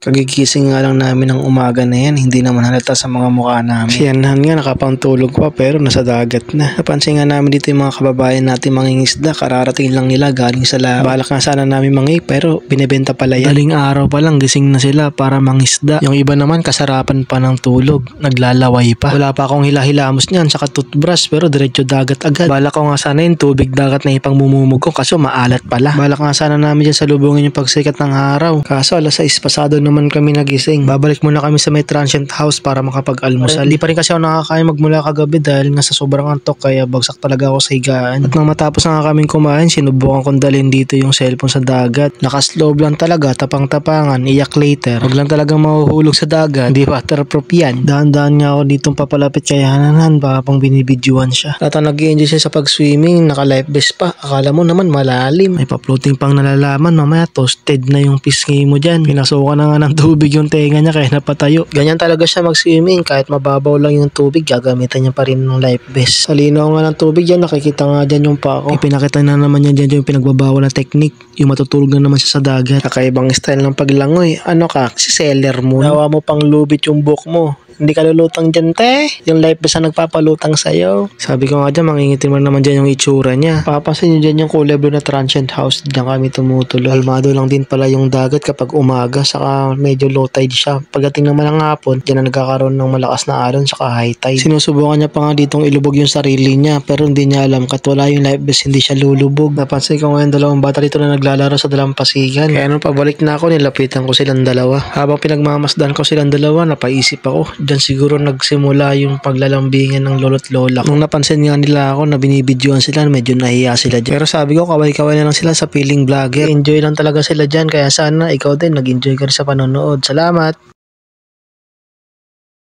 Kagigising nga lang namin ng umaga na yan, hindi naman halata sa mga mukha namin. Si Yanhan nga nakapangtulog pa pero nasa dagat na. Napansin nga namin dito yung mga kababayan natin mangingisda, kararating lang nila galing sa laot. Balak nga sana namin pero binibenta pala yan. Daling araw pa lang gising na sila para mangisda. Yung iba naman kasarapan pa ng tulog, naglalaway pa. Wala pa akong hilamos niyan saka toothbrush pero diretso dagat agad. Balak ko nga sana yung tubig dagat na ipangmumumog ko kaso maalat pala. Balak nga sana namin dyan salubungin yung pagsikat ng araw. Kaso alas 6 pasado naman kami nagising. Babalik muna kami sa may transient house para makapag-almusal. Hindi pa rin kasi ako nakakain magmula kagabi dahil nga sa sobrang antok kaya bagsak talaga ako sa higaan. At nang matapos na nga kaming kumain, sinubukan kong dalhin dito yung cellphone sa dagat. Lakas loob lang talaga, tapang-tapangan, iyak later. Huwag lang talagang mahuhulog sa dagat. Hindi waterproof yan. Dahan-dahan nga ako ditong papalapit kay Hananan baka pang binibidyoan siya. At nag-i-enjoy siya sa pag-swimming, naka-life vest pa. Akala mo naman malalim. May pa-floating pang nalalaman, mamaya toasted na yung pisngi mo dyan. Pinasukan na nga ng tubig yung tenga niya kaya napatayo. Ganyan talaga siya mag-swimming, kahit mababaw lang yung tubig, gagamitan niya pa rin ng life vest. Sa linaw nga ng tubig yan, nakikita nga dyan yung pako. Ipinakita na naman niya dyan yung pinagbabawal na technique, yung matutulog na naman siya sa dagat. Kakaibang style ng paglangoy. Ano ka? Si seller mo. Nawa mo pang lubit yung buhok mo. Hindi ka lulutang dyan, te. Yung life vest na nagpapalutang sa'yo. Sabi ko nga dyan, mangingitin mo naman dyan yung itsura niya. Papasin nyo dyan yung kulay blue na transient house. Diyan kami tumutuloy. Almado lang din pala yung dagat kapag umaga. Saka medyo low tide siya. Pagdating naman ng hapon, dyan na nagkakaroon ng malakas na alon saka high tide. Sinusubukan niya pa nga ditong ilubog yung sarili niya. Pero hindi niya alam, kat wala yung life vest, hindi siya lulubog. Napansin ko ngayon dalawang bata dito na naglalaro sa dalampasigan. Kaya nung pabalik na ako, nilapitan ko silang dalawa. Habang pinagmamasdan ko silang dalawa, napaisip ako. Diyan siguro nagsimula yung paglalambingan ng lolo't lola. Nung napansin nga nila ako na binibidyoan sila, medyo nahiya sila dyan. Pero sabi ko, kaway-kaway na lang sila sa piling vlogger. Enjoy lang talaga sila dyan, kaya sana ikaw din nag-enjoy ka rin sa panonood. Salamat!